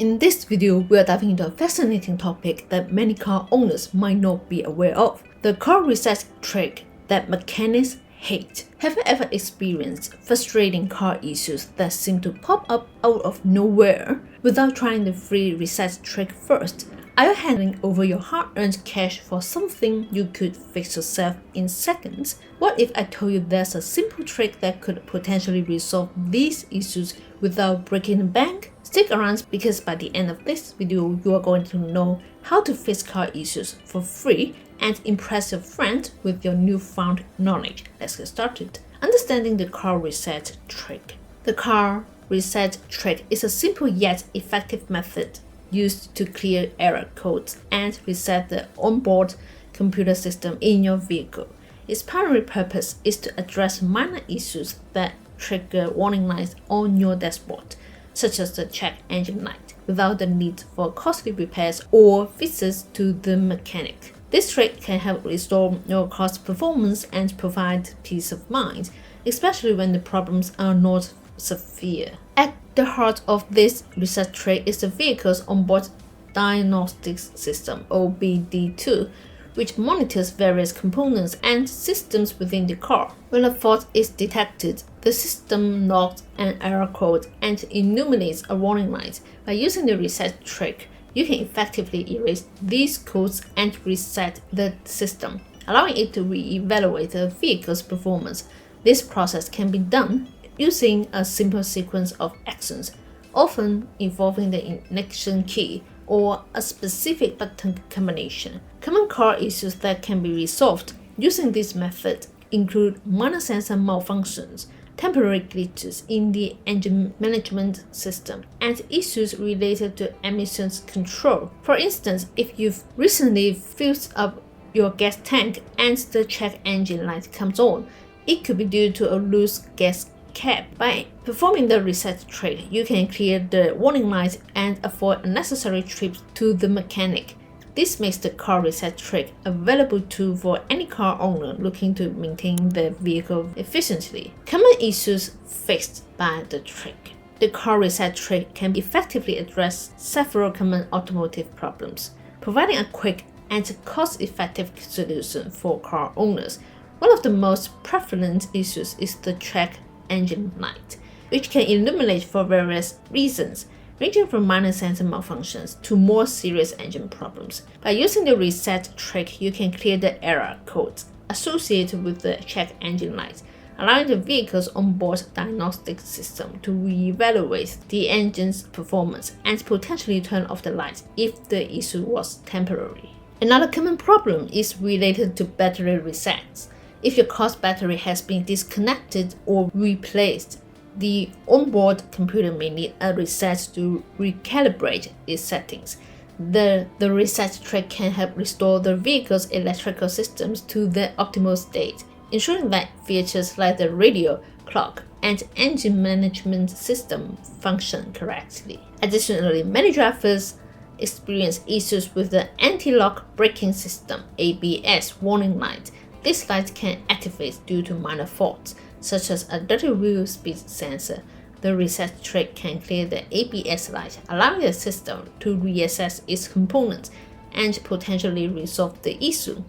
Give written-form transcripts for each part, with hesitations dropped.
In this video, we are diving into a fascinating topic that many car owners might not be aware of: the car reset trick that mechanics hate. Have you ever experienced frustrating car issues that seem to pop up out of nowhere without trying the free reset trick first? Are you handing over your hard-earned cash for something you could fix yourself in seconds? What if I told you there's a simple trick that could potentially resolve these issues without breaking the bank? Stick around, because by the end of this video, you are going to know how to fix car issues for free and impress your friend with your newfound knowledge. Let's get started. Understanding the car reset trick. The car reset trick is a simple yet effective method used to clear error codes and reset the onboard computer system in your vehicle. Its primary purpose is to address minor issues that trigger warning lights on your dashboard, such as the check engine light, without the need for costly repairs or visits to the mechanic. This trick can help restore your car's performance and provide peace of mind, especially when the problems are not severe. At the heart of this reset trick is the vehicle's onboard diagnostics system, OBD2, which monitors various components and systems within the car. When a fault is detected, the system logs an error code and illuminates a warning light. By using the reset trick, you can effectively erase these codes and reset the system, allowing it to re-evaluate the vehicle's performance. This process can be done using a simple sequence of actions, often involving the ignition key or a specific button combination. Common car issues that can be resolved using this method include minor sensor malfunctions, temporary glitches in the engine management system, and issues related to emissions control. For instance, if you've recently filled up your gas tank and the check engine light comes on, it could be due to a loose gas cap. By performing the reset trick, you can clear the warning light and avoid unnecessary trips to the mechanic. This makes the car reset trick a valuable tool for any car owner looking to maintain their vehicle efficiently. Common issues fixed by the trick. The car reset trick can effectively address several common automotive problems, providing a quick and cost-effective solution for car owners. One of the most prevalent issues is the check engine light, which can illuminate for various reasons, ranging from minor sensor malfunctions to more serious engine problems. By using the reset trick, you can clear the error codes associated with the check engine light, allowing the vehicle's onboard diagnostic system to re-evaluate the engine's performance and potentially turn off the lights if the issue was temporary. Another common problem is related to battery resets. If your car's battery has been disconnected or replaced, the onboard computer may need a reset to recalibrate its settings. The reset trick can help restore the vehicle's electrical systems to their optimal state, ensuring that features like the radio, clock, and engine management system function correctly. Additionally, many drivers experience issues with the anti-lock braking system, ABS, warning light. This light can activate due to minor faults, such as a dirty wheel speed sensor. The reset trick can clear the ABS light, allowing the system to reassess its components and potentially resolve the issue.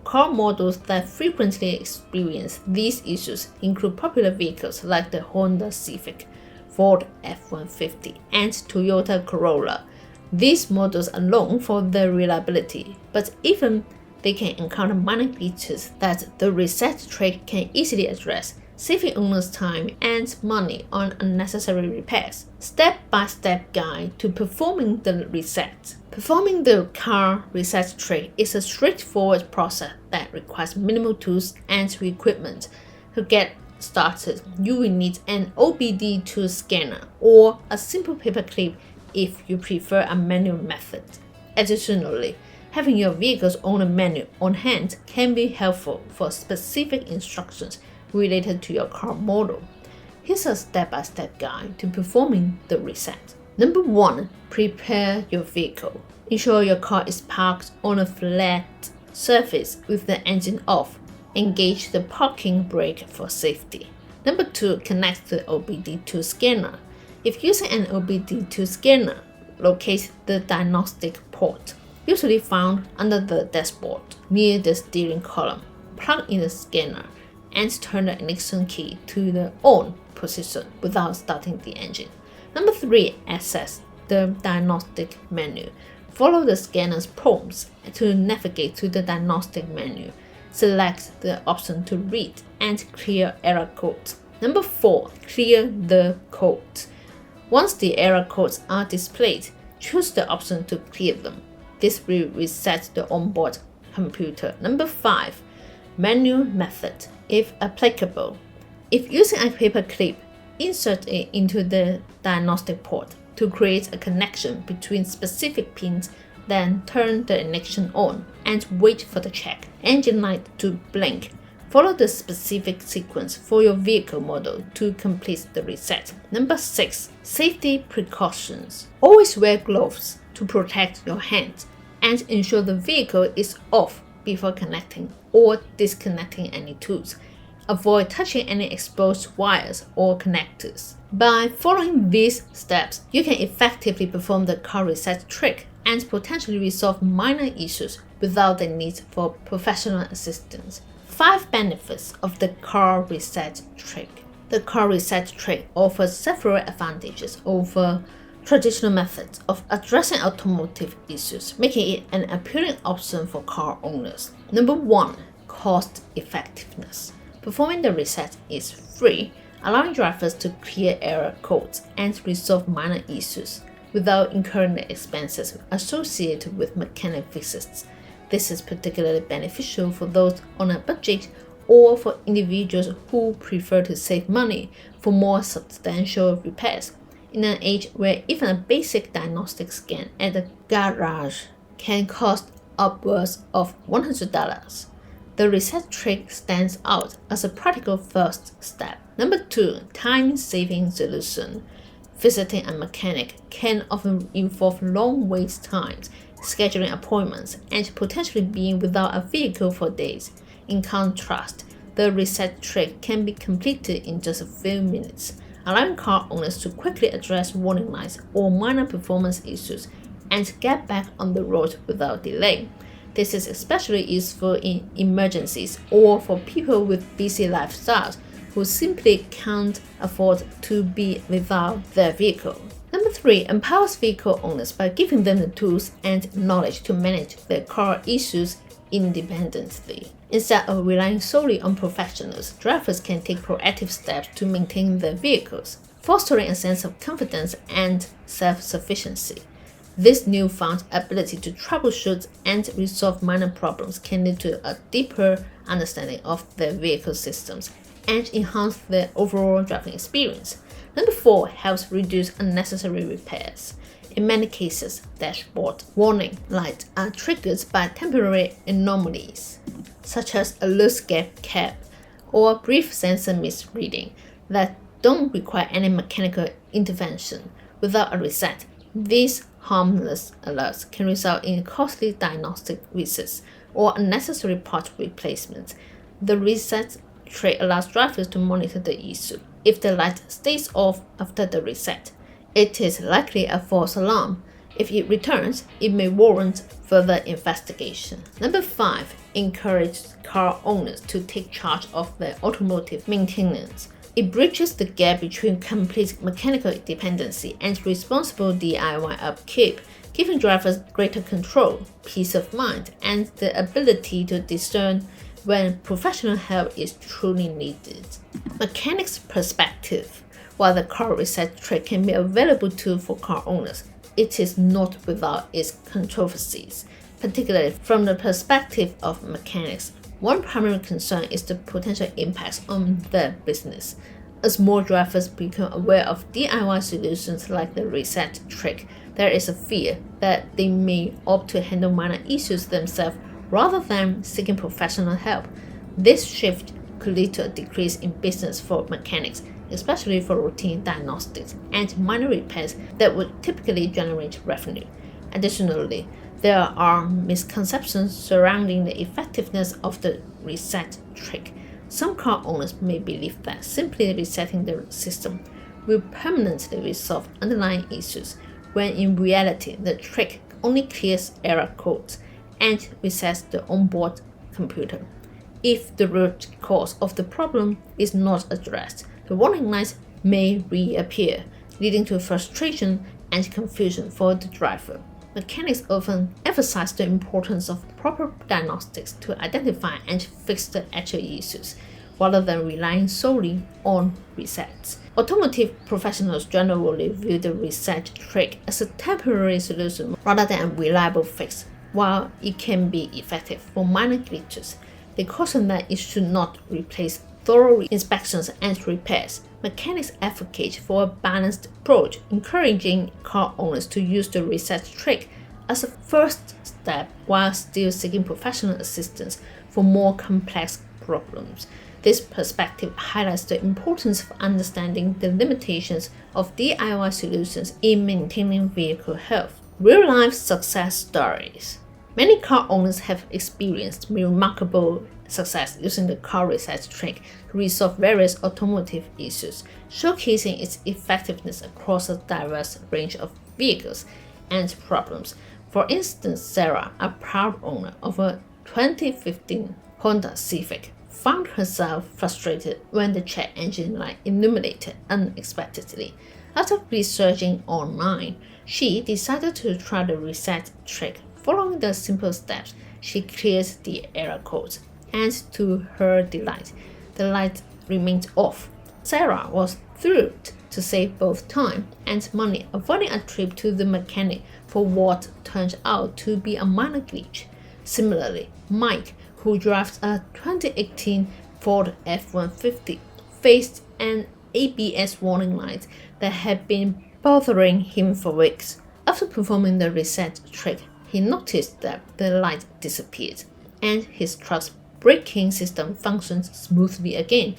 Car models that frequently experience these issues include popular vehicles like the Honda Civic, Ford F-150, and Toyota Corolla. These models are known for their reliability, but even they can encounter minor glitches that the reset trick can easily address, saving owners time and money on unnecessary repairs. Step-by-step guide to performing the reset. Performing the car reset trick is a straightforward process that requires minimal tools and equipment. To get started, you will need an OBD2 scanner or a simple paperclip if you prefer a manual method. Additionally, having your vehicle's owner manual on hand can be helpful for specific instructions related to your car model. Here's a step-by-step guide to performing the reset. Number 1. Prepare your vehicle. Ensure your car is parked on a flat surface with the engine off. Engage the parking brake for safety. Number 2. Connect the OBD2 scanner. If using an OBD2 scanner, locate the diagnostic port, usually found under the dashboard near the steering column. Plug in the scanner and turn the ignition key to the on position without starting the engine. Number 3. Access the diagnostic menu. Follow the scanner's prompts to navigate to the diagnostic menu. Select the option to read and clear error codes. Number 4. Clear the codes. Once the error codes are displayed, choose the option to clear them. This will reset the onboard computer. Number 5. Manual method, if applicable. If using a paper clip, insert it into the diagnostic port to create a connection between specific pins, then turn the ignition on and wait for the check engine light to blink. Follow the specific sequence for your vehicle model to complete the reset. Number 6. Safety precautions. Always wear gloves to protect your hands and ensure the vehicle is off before connecting or disconnecting any tools. Avoid touching any exposed wires or connectors. By following these steps, you can effectively perform the car reset trick and potentially resolve minor issues without the need for professional assistance. 5 benefits of the car reset trick. The car reset trick offers several advantages over traditional methods of addressing automotive issues, making it an appealing option for car owners. Number 1. Cost effectiveness. Performing the reset is free, allowing drivers to clear error codes and resolve minor issues without incurring the expenses associated with mechanic fixes. This is particularly beneficial for those on a budget or for individuals who prefer to save money for more substantial repairs. In an age where even a basic diagnostic scan at the garage can cost upwards of $100, the reset trick stands out as a practical first step. Number 2. Time-saving solution. Visiting a mechanic can often involve long wait times, scheduling appointments, and potentially being without a vehicle for days. In contrast, the reset trick can be completed in just a few minutes, allowing car owners to quickly address warning lights or minor performance issues and get back on the road without delay. This is especially useful in emergencies or for people with busy lifestyles who simply can't afford to be without their vehicle. Number 3. Empowers vehicle owners by giving them the tools and knowledge to manage their car issues independently. Instead of relying solely on professionals, drivers can take proactive steps to maintain their vehicles, fostering a sense of confidence and self-sufficiency. This newfound ability to troubleshoot and resolve minor problems can lead to a deeper understanding of their vehicle systems and enhance their overall driving experience. Number 4. Helps reduce unnecessary repairs. In many cases, dashboard warning lights are triggered by temporary anomalies, such as a loose gap cap or brief sensor misreading that don't require any mechanical intervention. Without a reset, these harmless alerts can result in costly diagnostic visits or unnecessary part replacements. The reset trick allows drivers to monitor the issue. If the light stays off after the reset, it is likely a false alarm. If it returns, it may warrant further investigation. Number 5. Encourage car owners to take charge of their automotive maintenance. It bridges the gap between complete mechanical dependency and responsible DIY upkeep, giving drivers greater control, peace of mind, and the ability to discern when professional help is truly needed. Mechanics perspective. While the car reset trick can be a valuable tool for car owners, it is not without its controversies, particularly from the perspective of mechanics. One primary concern is the potential impacts on their business. As more drivers become aware of DIY solutions like the reset trick, there is a fear that they may opt to handle minor issues themselves rather than seeking professional help. This shift could lead to a decrease in business for mechanics, especially for routine diagnostics and minor repairs that would typically generate revenue. Additionally, there are misconceptions surrounding the effectiveness of the reset trick. Some car owners may believe that simply resetting the system will permanently resolve underlying issues, when in reality the trick only clears error codes and resets the onboard computer. If the root cause of the problem is not addressed, the warning lights may reappear, leading to frustration and confusion for the driver. Mechanics often emphasize the importance of proper diagnostics to identify and fix the actual issues, rather than relying solely on resets. Automotive professionals generally view the reset trick as a temporary solution rather than a reliable fix. While it can be effective for minor glitches, they caution that it should not replace thorough inspections and repairs. Mechanics advocate for a balanced approach, encouraging car owners to use the reset trick as a first step while still seeking professional assistance for more complex problems. This perspective highlights the importance of understanding the limitations of DIY solutions in maintaining vehicle health. Real-life success stories. Many car owners have experienced remarkable success using the car reset trick to resolve various automotive issues, showcasing its effectiveness across a diverse range of vehicles and problems. For instance, Sarah, a proud owner of a 2015 Honda Civic, found herself frustrated when the check engine light illuminated unexpectedly. After researching online, she decided to try the reset trick. Following the simple steps, she cleared the error codes, and to her delight, the light remained off. Sarah was thrilled to save both time and money, avoiding a trip to the mechanic for what turned out to be a minor glitch. Similarly, Mike, who drives a 2018 Ford F-150, faced an ABS warning light that had been bothering him for weeks. After performing the reset trick, he noticed that the light disappeared, and his truck's braking system functions smoothly again.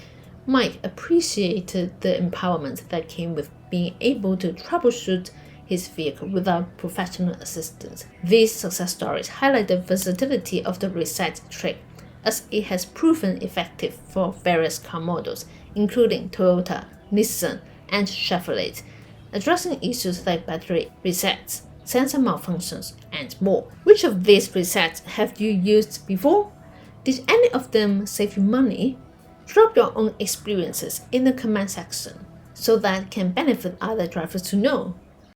Mike appreciated the empowerment that came with being able to troubleshoot his vehicle without professional assistance. These success stories highlight the versatility of the reset trick, as it has proven effective for various car models, including Toyota, Nissan, and Chevrolet, addressing issues like battery resets, sensor malfunctions, and more. Which of these resets have you used before? Did any of them save you money? Drop your own experiences in the comment section so that can benefit other drivers to know.